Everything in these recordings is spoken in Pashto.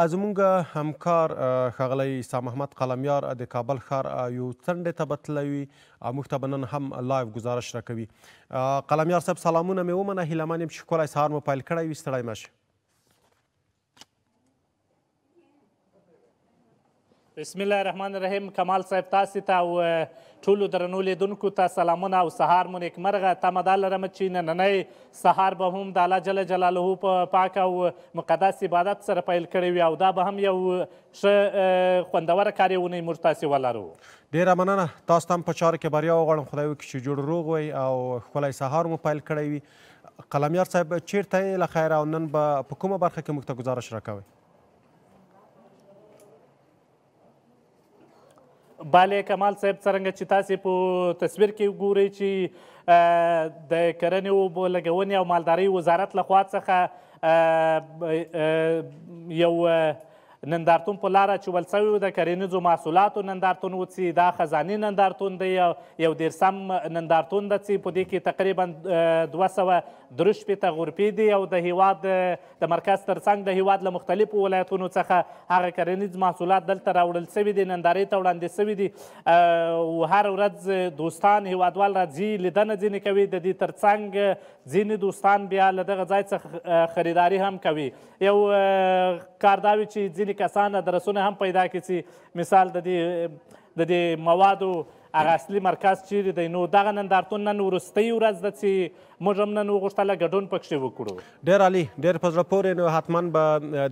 زموږ همکار ښاغلی سا محمد قلمیار د کابل ښار یو څنډې ته به تللی وي او موږ ته به نن هم لایو ګزارش راکوي. قلمیار صاحب سلامونه مې ومنه، هیله من یم چې ښکلی سهار مو پیل کړی وي، ستړی مه شئ. بسم الله الرحمن الرحیم. کمال صاحب تاسې ته او ټولو درنو لیدونکو ته سلامونه او سهار مو نیکمرغه. تمه دا لرم چې نننی سهار به هم د الله جل جلاله په پاک او مقدس عبادت سره پیل کړی وي او دا به هم یو ښه خوندوره کاریونۍ موږ تاسې ولرو. ډېره مننه. تاسو ته هم په چارو کې بریا وغواړم، خدای وکړي چې جوړ روغ وئ او ښکلی سهار مو پیل کړی وي. قلمیار صاحب چیرته یې له خیره او نن به په کومه برخه کې موږ ته ګزارش راکوئ؟ بله کمال صاحب، څرنګه چې تاسې په تصویر کې ګورئ چې د کرنې اوبو لګونې او مالدارۍ وزارت لخوا څخه یو نندارتون په لاره اچول شوی و، د کرنیزو محصولاتو نندارتون و چې دا خزاني نندارتون دی، یو دیرسم نندارتون ده چې په دې کې تقریبا 263 غرفې دي او د هیواد د مرکز ترڅنګ د هیواد له مختلفو ولایتونو څخه هغه کرنیز محصولات دلته راوړل شوي دي، نندارې ته وړاندې شوي دي او هر ورځ دوستان هیوادوال راځي، لیدنه ځینې کوي، د دې ترڅنګ ځینې دوستان بیا له دغه ځای څخه خریداري هم کوي. یو کار دا وي چې ځینې کسان ادرسونه هم پیدا کړي چې مثال د دې موادو هغه اصلي مرکز چیرې دی. نو دغه نندارتون نن وروستۍ ورځ ده چې موږ هم نن وغوښتله ګډون پکښې وکړو. ډېر عالي، ډېر په زړه پورې. نو حتما به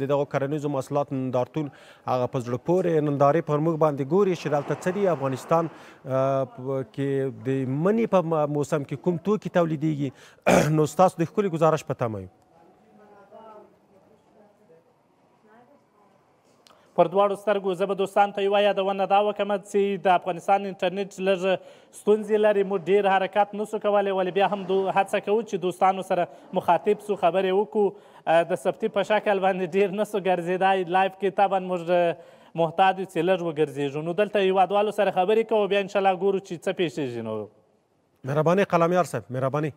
د دغو کرنیزو محصولاتو نندارتون هغه په زړه پورې نندارې پر موږ باندې ګوري چې دلته څه دي افغانستان کې د مني په موسم کې کوم توکي تولیدیږي. نو ستاسو د ښکلي ګزارش په تمه یو. پر دواړو سترګو زه به دوستانو ته یوه یادونه دا وکړم چې د افغانستان انټرنیټ لږ ستونزې لري، موږ ډېر حرکت نسو کولی، ولې بیا هم هڅه کوو چې دوستانو سره مخاطب سو، خبرې وکړو. د سبتي په شکل باندې ډېر نسو ګرځېدای، لایف کې طبعا موږ محتاط یو چې لږ وګرځېږو. نو دلته هیوادوالو سره خبرې کوو، بیا انشاءالله ګورو چې څه پیښیږي. نو مهرباني قلمیار صاحب، مهرباني.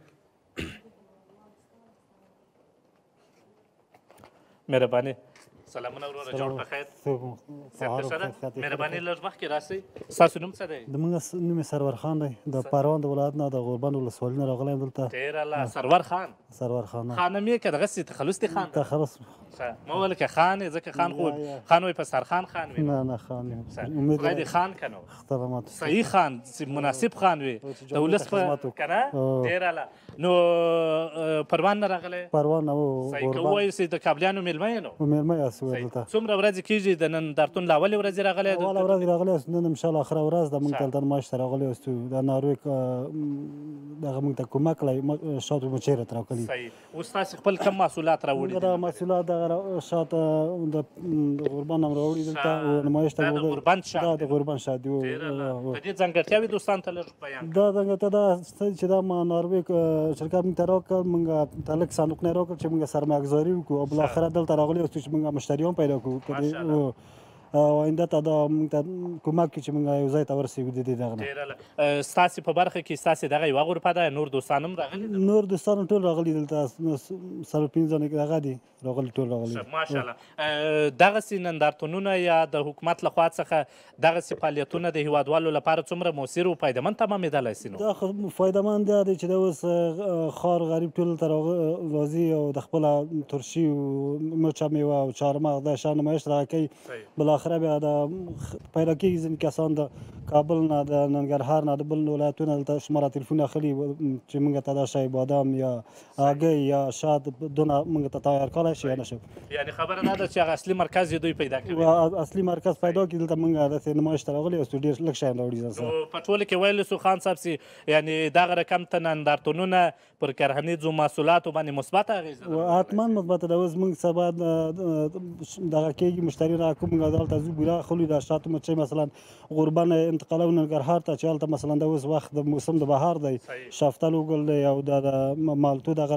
مهرباني. سلامونه وروره، جوړ په خیر؟ صحت ښه ده؟ مهرباني لږ مخکې راسئ. ستاسو نوم څه دی؟ زموږ نوم یې سرور خان دی، د پروان د ولایت نه د غوربند ولسوالۍ نه راغلی یم دلته. ډېر الله. سرور خان؟ سرور خان. خانم یې که دغسې تخلص دی خان؟ تخلص. ما وویل که خان یې، ځکه خان خو خان وایي په سرخان خان وي. نه خان یم. خدای دې خان که نو خدمات صحیح خان، مناسب خان وي د ولس په که نه. ډېر الله. نو پروان نه راغلی؟ پروان نه و. صحیح که ووایو چې د کابلیانو میلمه یې نو؟ میلمه یاست دلته. څومره ورځې کېږي د نندارتون له اولې ورځې راغلی؟ اوله ورځ راغلی یاست، نن انشاءالله اخره ورځ ده. موږ دلته نمایش ته راغلي یاستو. د ناروې دغه موږ ته کومک کړی، شاتو مو چیرې ته راکړي. صحیح. اوس تاسې خپل کوم محصولات راوړي؟ دغه محصولات دغه شات د غوربند هم راوړي دلته نمایش ته. دا د غوربند شات؟ دا د غوربند شات دی. د دې ځانګړتیاوې دوستانو ته لږ بیان کړئ. دا ځانګړتیا دا چې دا ناروې شرکت موږ ته راکړل، موږ ته لږ صندوق نه راکړل چې موږ سرمایه ګذاري وکړو او بالاخره دلته راغلي یاستو چې موږ مشتریان پیدا کړو. آینده ته دا موږ ته کومک کړي چې موږ یو ځای ته ورسېږو د دې دغه نه. ډېر الله. ستاسې په برخه کې ستاسې دغه یوه غرفه ده، نور دوستان هم راغلي دي؟ نور دوستان هم ټول راغلي دلته، 15 دغه دي راغلي، ټول راغلي. ماشاءالله. دغسې نندارتونونه یا د حکومت لخوا څخه دغسې فعالیتونه د هیوادوالو لپاره څومره مؤثر او فایدهمند تمامېدلی سي؟ نو دا فایدهمند دا دی چې دا اوس ښار غریب ټول ته راځي او د خپله ترشي مچه میوه او چهارمغز دا شیان نمایش راغه کوي. بالاخره بیا د پیدا کېږي ځینې کسان د کابل نه، د ننګرهار نه، د بل ولایتونه دلته شماره تلیفون اخلي چې موږ ته دا شی بادام یا هګۍ یا شات دونه موږ ته تیار کړی شي یا نه شي. یعنې خبره دا ده چې هغه اصلي مرکز یې دوی پیدا کوي. اصلي مرکز پیدا کړي دلته موږ داسې نمایش ته راغلي یاستو، ډېر لږ شیان راوړي ځان سره. نو په ټولو کې ویلی سو خان صاحب چې یعنې دغه رقم ته نندارتونونه پر کرهنیزو محصولاتو باندې مثبته اغېزه لري؟ حتما مثبته ده. اوس موږ سبا دغه کېږي مشتري راکړو، موږ دلته ځو بوره اخلو، د شاتو مچۍ مثلا غوربند انتقالوو ننګرهار ته چې هلته مثلا د اوس وخت د موسم د بهار دی، شفتلو ګل دی او د مالتو دغه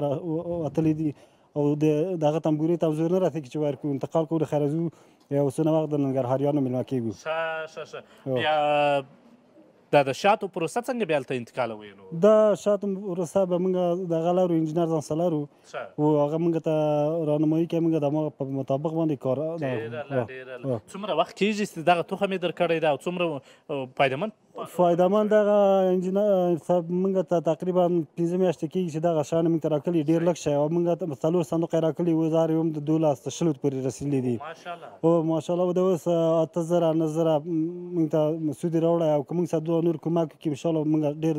وتلي دي او دغه تنبورې ته زور نه راځي چې ورکړو انتقال کوو د خیرزو یو څونه وخت د ننګرهاریانو میلمه کېږو. ښه بیا د شاتو پروسه څنګه بیا هلته انتقالوئ نو دا شاتو پروسه به موږ دغه لرو انجینر ځان سره لرو او هغه موږ ته راهنمایي کوي موږ د هغه په مطابق باندې کار ډېره څومره وخت کېږي چې دغه تخم یې درکړی دی او څومره فایدهمند دغه انجینر موږ ته تقریبا 5 میاشتې کېږي چې دغه شیان موږ ته راکړي ډېر لږ شی او موږ ته 4 صندوق یې راکړي و زار یې هم د 12 تر 20 پورې رسېدلي دي او ماشاءالله د اوس 8000 9000 موږ ته مسعودي راوړی او که موږ سره نور کومک وکړي انشاءالله موږ ډېر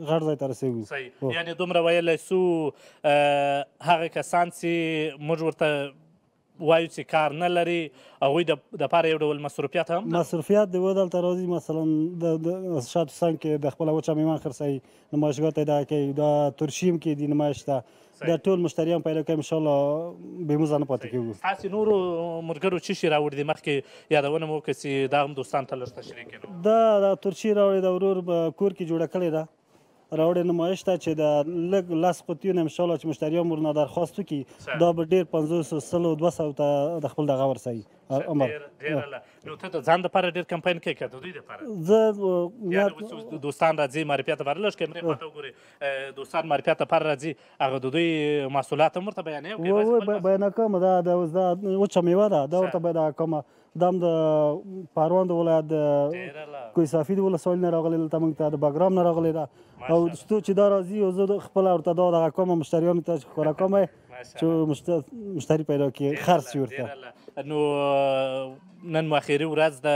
غټ ځای ته رسېږو صحیح یعنې دومره ویلی سو هغه کسان چې موږ ورته وایو چې کار نه لري هغوی دپاره یو ډول مصروفیت هم مصروفیت دی و دلته راځي مثلا د شاتو څنګ کې د خپله وچه میوه خرڅوي نمایشګاه ته یې دغه کوي دا ترشي هم کېدي نمایش ته دا ټول مشتریان پیدا کوي انشاءالله بېموزه نه پاتې کېږو ستاسې نورو ملګرو څه شي راوړي دي مخکې یادونه مو وکړه چې دا هم دوستانو ته لږ تشریح کړو دا ترشي راوړې د ورور په کور کې جوړه کړې ده راوړې نمایش ته چې د لږ 10 قطیونه انشاءالله چې مشتریان ورنه درخواست وکړي دا به ډېر 500 100 200 ته د خپل دغه ورسوي نو ته د ځان دپاره ډېر کمپاین کوې که د دوی دپاره زه دوستان راځي معرفیت دپاره لږ کیمرې خواته وګورئ دوستان معرفیت دپاره راځي هغه د دوی محصولات هم ورته بیانوي بیانه کوم دا وچه میوه ده دا ورته بیانه کوم دا هم د پروان د ولایت د کوهصافي د ولسوالۍ نه راغلی دلته موږ ته د بګرام نه راغلی ده او چې دا راځي او زه خپله ورته دغه کوم مشتریانو ته چې ښکاره کوم چې مشتري پیدا کړي خرڅ شي ورته نو نن مو اخري ورځ ده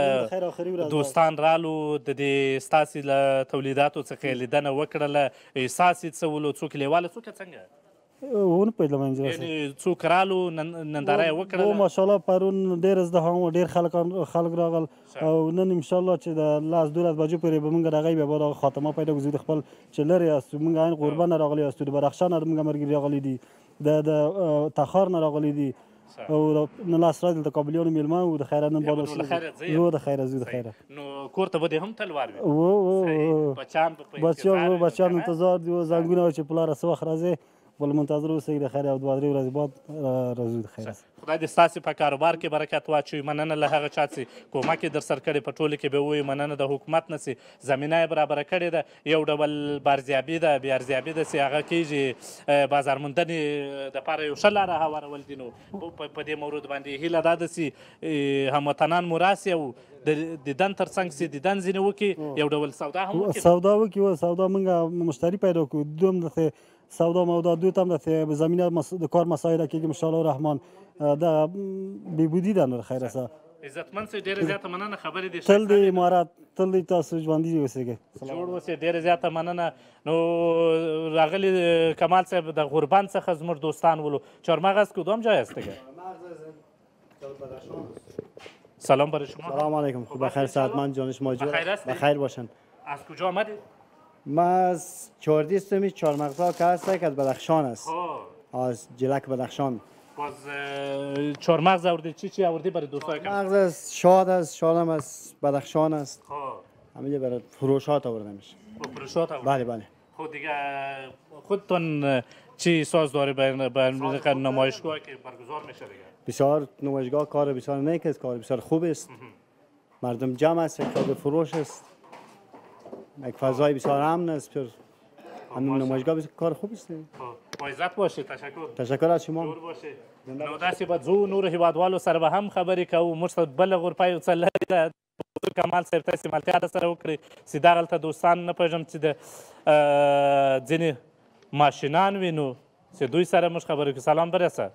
دوستان رالو د دې ستاسې له تولیداتو څخه لیدنه وکړله احساس یې څه ولو څوک لیواله څوک څنګه ونه پوهېدلم انجینر یعنې څوک رالو ننداره یې وکړله ماشاءالله پرون ډېر ازدحام و ډېر خلک راغل او نن انشاءالله چې د 10-12 بجو پورې به موږ د هغوی بیا به دغه خاتمه پیدا کړو د خپل چې لرې یاستو موږ عین قربه نه راغلي یاستو د بدخشان نه موږ ملګري راغلي دي د تخار نه راغلي دي او نن لاس راځي دلته کابلیانو میلمه وو د خیره نن بعد یو د خیره زو د خیره نو کور ته به دې هم تلوار وي بچیان انتظار دي زنګونه چې پلاره څه وخت راځي بل منتظر اوسئ د خیر او 2-3 ورځې بعد راځو د خیر خدای دې ستاسې په کاروبار کې برکت واچوي مننه له هغه چا چې کومک یې در سره کړی په ټولو کې به ووایي مننه د حکومت نه چې زمینه یې برابره کړې ده یو ډول بارزیابي ده بې ارزیابي ده چې هغه کېږي بازارموندنې دپاره یو ښه لاره هوارول دي نو په دې مورد باندې هیله دا ده چې هموطنان مو راسي او د دیدن تر څنګ چې دیدن ځینې وکړي یو ډول سودا هم وکړي سودا موږ مشتري پیدا کړو دوم داسې سودا مودا دوی ته هم داسې زمینه د کار مسایل کېږي انشاءالله رحمان دا بېبودي ده نو خیره سه عزتمن صاحب ډېره زیاته مننه خبرې دې تل د امارات تل د تاسو ژوندي اوسئ جوړ اوسئ ډېره زیاته مننه نو راغلی کمال صاحب د غربان څخه زموږ دوستان ولو چهارمغز کدام جای است دیگه سلام برای شما سلام علیکم خوب بخیر سعادتمند جان شما بخیر باشن از کجا آمدید ما از چهاردیستمی چهارمغزها که هست که از بدخشان است از جلک بدخشان باز چهارمغز آوردی چی آوردی برای دوستای کم مغز شاد است شادم از بدخشان است همینجا برای فروشات آورده میشه فروشات آورده بله بله خود دیگه خودتون چی ساز داره به نمایشگاه که برگزار میشه دیگه بسیار نمایشگاه کار بسیار نیک است کار بسیار خوب است مردم جمع است یک فروش است یک فضای بسیار امن است همین نمایشگاه بسیار کار خوب است با عزت باشید تشکر از شما جور باشید نو داسې به ځو نورو هیوادوالو سره به هم خبرې کوو موږ ته بله غرفه یو څه لرې ده کمال صاحب ته استعمالتیا سره وکړئ چې دغلته دوستان نه پوهېږم چې د ځینې ماشینان وینو چې دوی سره موږ خبرې کوو سلام برسه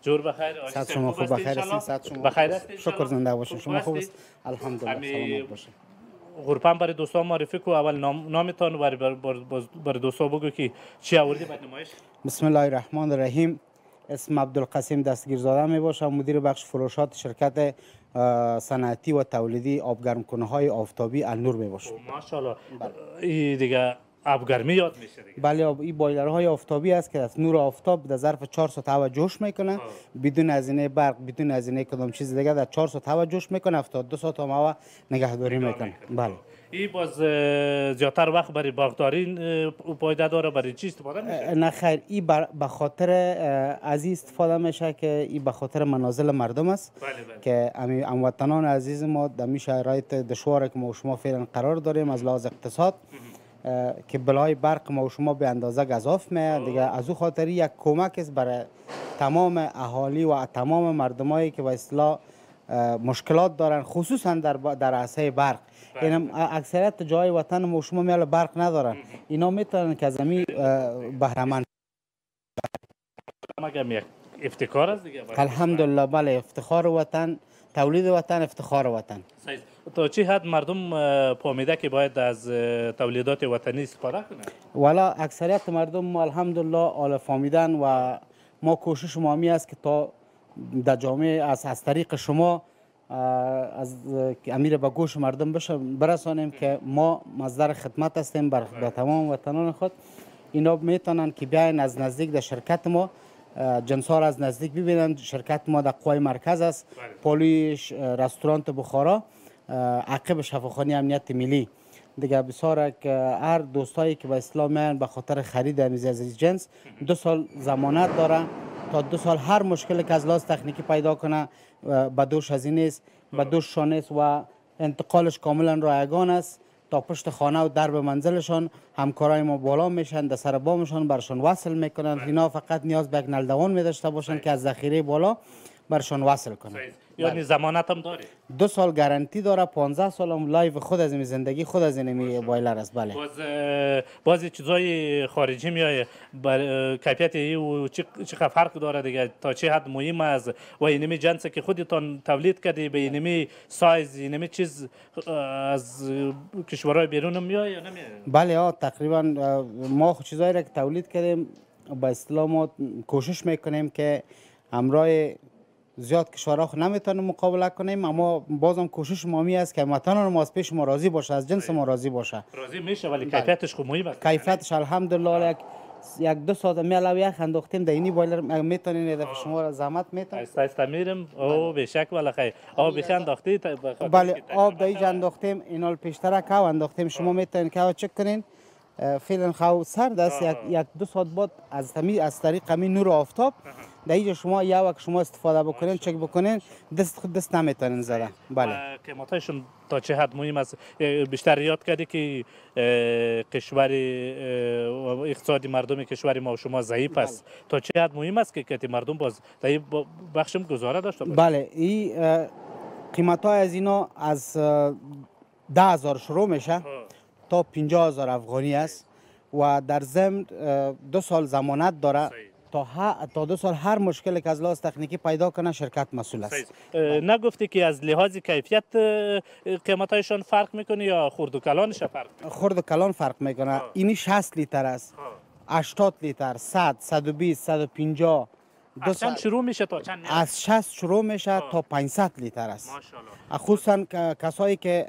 جور بخیر ساعت شما خوب بخیر هستید ساعت شما بخیر هستید شکر زنده باشید شما خوب است الحمدلله سلامت باشید غرفان برای دوستان معرفی کو اول نامتان برای دوستان بگو که چی آوردی بعد نمایش بسم الله الرحمن الرحیم اسم عبدالقاسم دستگیرزاده می باشم مدیر بخش فروشات شرکت صنعتی و تولیدی آبگرمکنه های آفتابی النور می باشم ماشاءالله این دیگه آبگرمی یاد میشه دیگه. بله این بایلرهای آفتابی است که از نور آفتاب در ظرف 4 ساعت هوا جوش میکنه بدون هزینه برق، بدون هزینه کدام چیز دیگه. در 4 ساعت هوا جوش میکنه، 72 ساعت هم هوا نگهداری میکنه. بله این باز زیادتر وقت برای باغداری پایده داره، برای چی استفاده میشه؟ نه خیر، این به خاطر از این استفاده میشه که این به خاطر منازل مردم است. بله. که هموطنان عزیز ما در می شرایط دشواری که ما و شما فعلا قرار داریم از لحاظ اقتصاد، که بلای برق ما و شما به اندازه گزاف میاد دیگه. از او خاطر یک کمک است برای تمام اهالی و تمام مردمایی که به اصطلاح مشکلات دارن، خصوصا در عرصه برق. این اکثریت جای وطن ما و شما میال برق ندارن، اینا میتونن که از همین بهره مند. مگه یک افتخار است دیگه. الحمدلله بله، افتخار وطن، تولید وطن، افتخار وطن. تا چه حد مردم فهمیده که باید از تولیدات وطنی استفاده کنند؟ والا اکثریت مردم ما الحمدلله آل فهمیدن و ما کوشش ما می است که تا در جامعه از طریق شما از امیر به گوش مردم برسانیم که ما مصدر خدمت هستیم بر تمام وطنان خود. اینا میتونن که بیاین از نزدیک در شرکت ما جنسار از نزدیک ببینن. شرکت ما در قوای مرکز است، پالوی رستوران بخارا، عقب شفاخانه امنیت ملی دیگه. بسیار که هر دوستایی که به اسلام میان به خاطر خرید از جنس 2 سال ضمانت داره. تا 2 سال هر مشکل که از لحاظ تکنیکی پیدا کنه به دوش هزینه است، به دوش شانه است و انتقالش کاملا رایگان است. تا پشت خانه و درب منزلشان همکارای ما بالا میشن، در سر بامشان برشان وصل میکنن. اینا فقط نیاز به یک نلدوان میداشته باشن که از ذخیره بالا برشان وصل کنن. یعنی ضمانت هم داره؟ 2 سال گارانتی داره، 15 سال هم لایو خود از این زندگی خود از این بایلر است. بله. باز چیزای خارجی میایه کیفیت و چقدر فرق داره دیگه؟ تا چه حد مهم است و اینمی جنس که خودتان تولید کردی به اینمی سایز اینمی چیز از کشورهای بیرون هم میایه یا نمیایه؟ بله تقریبا ما چیزایی را که تولید کردیم با اصطلاح ما کوشش میکنیم که همراه زیاد کشورها نمیتونیم مقابله کنیم، اما بازم کوشش ما می است که وطنان ما از پیش ما راضی باشه، از جنس ما راضی باشه. راضی میشه ولی کیفیتش خوب مهم است. کیفیتش الحمدلله یک 2 ساعت میاله یک انداختیم در اینی بایلر میتونین دفعه شما را زحمت میتونین است میرم او به شک ولا خیر آب بخ انداختی. بله آب در اینجا انداختیم، اینا پیشتر کو انداختیم. شما میتونین که چک کنین فعلا خو سرد است. یک 2 ساعت بعد از طریق همین نور آفتاب در اینجا شما یا وقت شما استفاده بکنین چک بکنین دست نمیتونین زده. بله قیمتایشون تا چه حد مهم است؟ بیشتر یاد کردی که کشور اقتصادی مردم کشور ما و شما ضعیف است. تا چه حد مهم است که مردم باز در این بخشم گزاره داشته باشه؟ بله این قیمت های از اینا از 10,000 شروع میشه تا 50,000 افغانی است و در ضمن 2 سال ضمانت داره. تا 2 سال هر مشکلی که از لحاظ تکنیکی پیدا کنه شرکت مسئول است. نگفتی که از لحاظ کیفیت قیمتایشان فرق میکنه یا خرد و کلانش فرق میکنه؟ خرد و کلان فرق میکنه. اینی 60 لیتر است، 80 لیتر، 100، 120، 150. از چند شروع میشه تا چند؟ از 60 شروع میشه تا 500 لیتر است. ماشاءالله. خصوصا کسایی که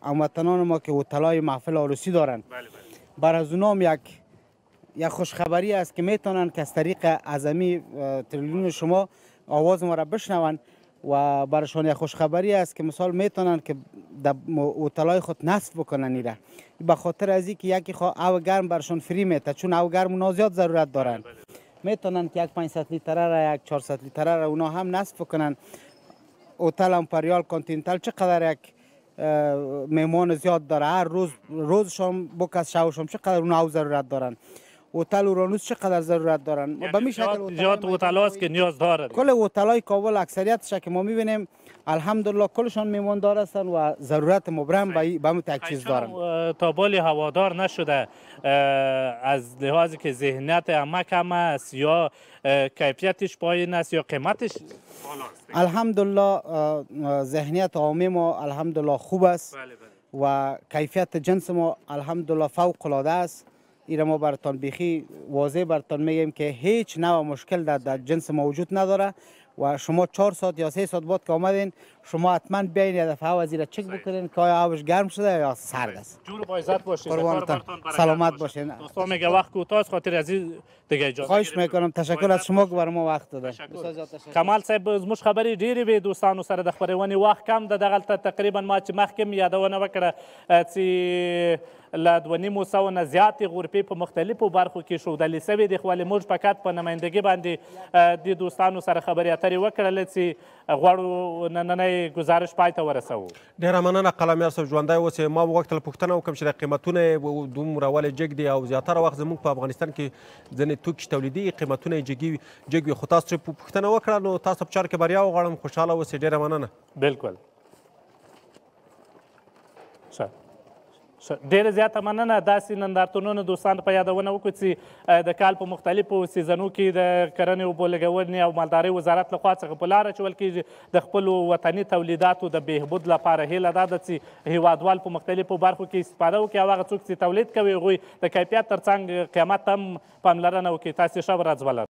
هموطنان ما که هتل‌های محفل عروسی دارن، بر از اونام یک خوشخبری است که میتونن که از طریق اعظمی تلویزیون شما آواز ما را بشنون و برشان یک خوشخبری است که مثال میتونن که در هتل‌های خود نصب بکنن. ایره به خاطر از اینکه یکی او گرم برشان فری میته، چون او گرم اونا زیاد ضرورت دارن. میتونن که یک 500 لیتره را، یک 400 لیتره را اونا هم نصب کنن. هتل امپریال کانتیننتال چقدر یک مهمان زیاد داره، هر روزشان بوکس شوشم چقدر اونا ضرورت دارن. هتل اورانوس چقدر ضرورت دارن. به می شکل زیاد هتل‌هاست که نیاز داره. کل هتل‌های کابل اکثریتش که ما می‌بینیم الحمدلله کلشان میماندار هستند و ضرورت مبرم به همون تک چیز دارن. تا بالی هوادار نشده از لحاظی که ذهنیت همه کم است یا کیفیتش پایین است یا قیمتش الحمدلله ذهنیت عامی ما الحمدلله خوب است و کیفیت جنس ما الحمدلله فوق العاده است. ایره ما براتان بیخی واضح براتان میگیم که هیچ نوع مشکل در جنس ما وجود نداره و شما 4 ساعت یا 3 ساعت بعد که آمدین شما حتما بیاین یه دفعه هوا زیر چک بکنین که آیا آبش گرم شده یا سرد است. جور با عزت باشید. قربانتان سلامت باشین. دوستان میگه وقت کوتاه است، خاطر از این دیگه اجازه خواهش میکنم. تشکر از شما که برای ما وقت داده. کمال صاحب زموږ خبرې ډېرې وې دوستانو سره د خپرونې وخت کم ده. دغلته تقریبا ما چې مخکې م یادونه وکړه چې له 2.5 نه زیاتې غرفې په مختلفو برخو کې ښودلې سوې دي، خو ولې موږ فقط په نمایندګۍ باندې د دوستانو سره خبرې اترې وکړلې چې غواړو نننی ګزارش پای ته ورسوو. ډېره مننه قلمیر صاحب، ژوندی اوسئ. ما وغوښتل پوښتنه وکړم چې د قیمتونه یې دومره ولې جګ دي او زیاتره وخت زموږ په افغانستان کې ځینې توکي چې تولیدېږي قیمتونه یې جګ وي، خو تاسو چې پوښتنه وکړه نو تاسو په چارو کې بریا وغواړم. خوشحاله اوسئ. ډېره مننه. بالکل ډېره زیاته مننه. داسې نندارتونونو دوستانو په یادونه وکړو چې د کال په مختلفو سیزنو کې د کرنې اوبو لګونې او مالدارۍ وزارت لخوا څخه په لاره اچول کېږي د خپلو وطني تولیداتو د بهبود لپاره. هیله دا ده چې هیوادوال په مختلفو برخو کې استفاده وکړي او هغه څوک چې تولید کوي هغوی د کیفیت ترڅنګ قیمت هم پاملرنه وکړي. تاسې ښه ورځ ولرئ.